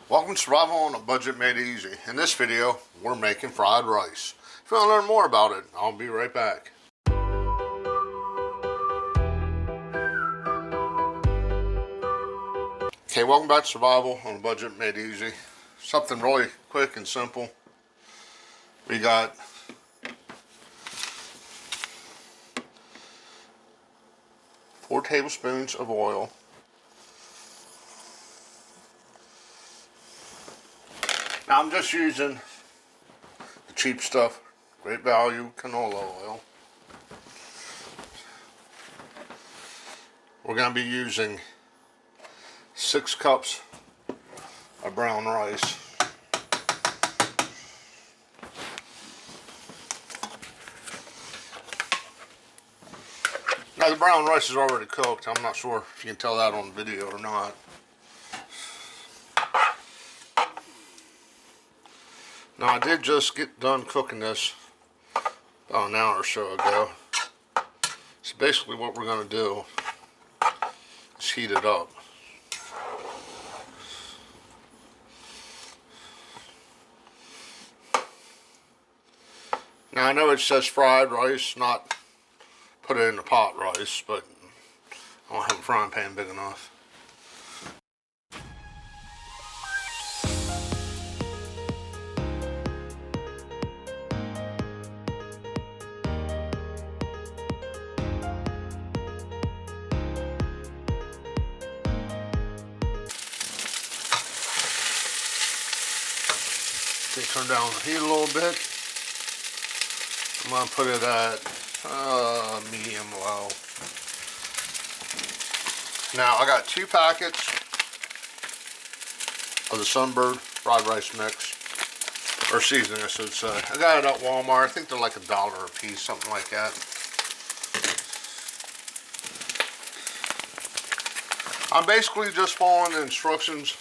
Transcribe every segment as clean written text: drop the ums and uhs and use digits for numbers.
Welcome to Survival on a Budget Made Easy. In this video, we're making fried rice. If you want to learn more about it, I'll be right back. Okay, welcome back to Survival on a Budget Made Easy. Something really quick and simple. We got four tablespoons of oil. Now I'm just using the cheap stuff, Great Value canola oil. We're going to be using 6 cups of brown rice. Now the brown rice is already cooked. I'm not sure if you can tell that on the video or not. Now I did just get done cooking this about an hour or so ago. So basically what we're going to do is heat it up. Now I know it says fried rice, not put it in the pot rice, but I don't have a frying pan big enough. Turn down the heat a little bit. I'm going to put it at medium low. Now I got 2 packets of the Sunbird fried rice mix, or seasoning I should say. I got it at Walmart. I think they're like $1 a piece, something like that. I'm basically just following the instructions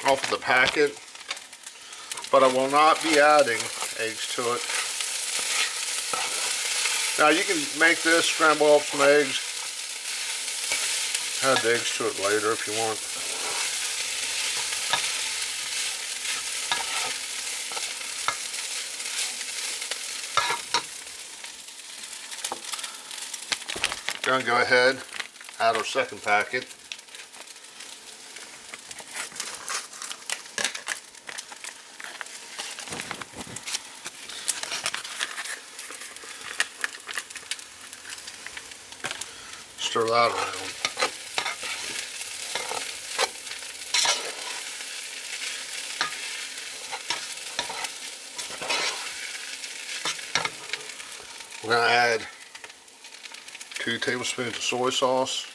off of the packet, but I will not be adding eggs to it. Now you can make this, scramble up some eggs, add the eggs to it later if you want. Gonna go ahead, add our second packet. Stir that around. We're going to add 2 tablespoons of soy sauce.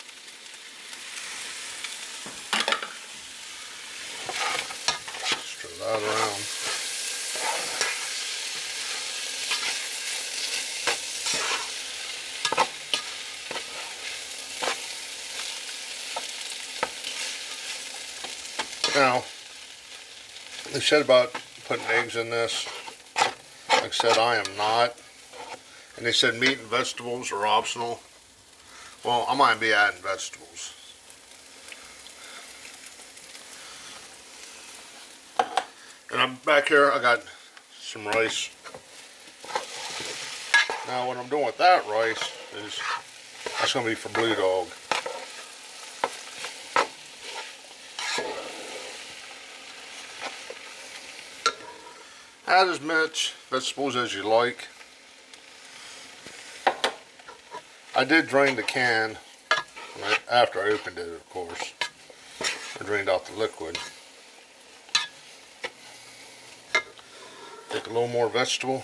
Stir that around. Now, they said about putting eggs in this. Like I said, I am not. And they said meat and vegetables are optional. Well, I might be adding vegetables. And I'm back here, I got some rice. Now what I'm doing with that rice is, that's going to be for Blue Dog. Add as much vegetables as you like. I did drain the can after I opened it, of course. I drained out the liquid. Take a little more vegetable.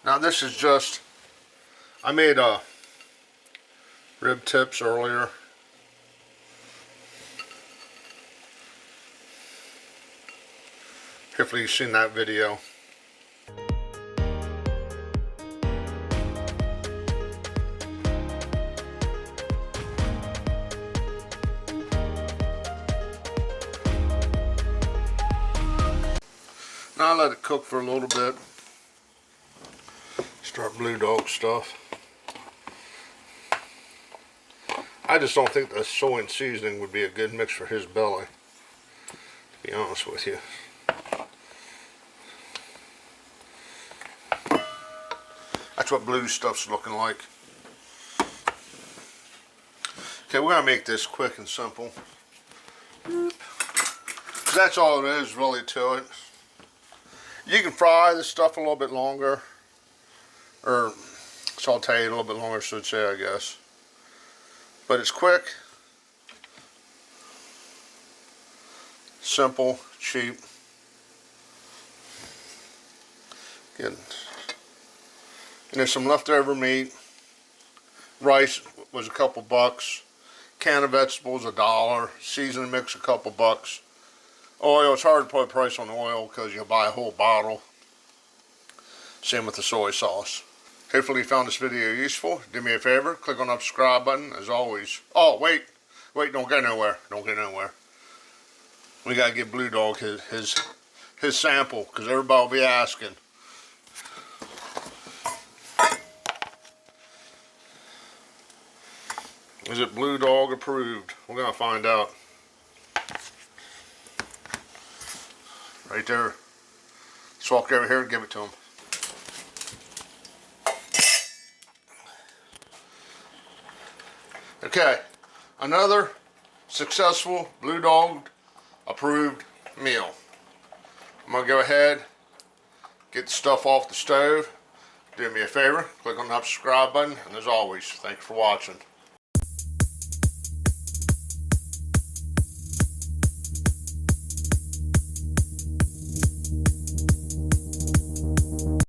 Now this is just, I made rib tips earlier. Hopefully you've seen that video. I let it cook for a little bit. Start Blue Dog stuff. I just don't think the soy and seasoning would be a good mix for his belly, to be honest with you. That's what Blue stuff's looking like. Okay, we're gonna make this quick and simple. That's all it is really to it. You can fry this stuff a little bit longer, or saute it a little bit longer, should say, I guess. But it's quick, simple, cheap. Good. And there's some leftover meat. Rice was a couple bucks. Can of vegetables $1. Seasoning mix a couple bucks. Oil, it's hard to put a price on oil because you buy a whole bottle. Same with the soy sauce. Hopefully you found this video useful. Do me a favor, click on that subscribe button as always. Oh, wait, don't go nowhere. Don't go nowhere. We gotta give Blue Dog his sample because everybody will be asking. Is it Blue Dog approved? We're gonna find out. Right there. Let's walk over here and give it to him. Okay, another successful Blue Dog approved meal. I'm gonna go ahead, get the stuff off the stove. Do me a favor, click on that subscribe button, and as always, thanks for watching.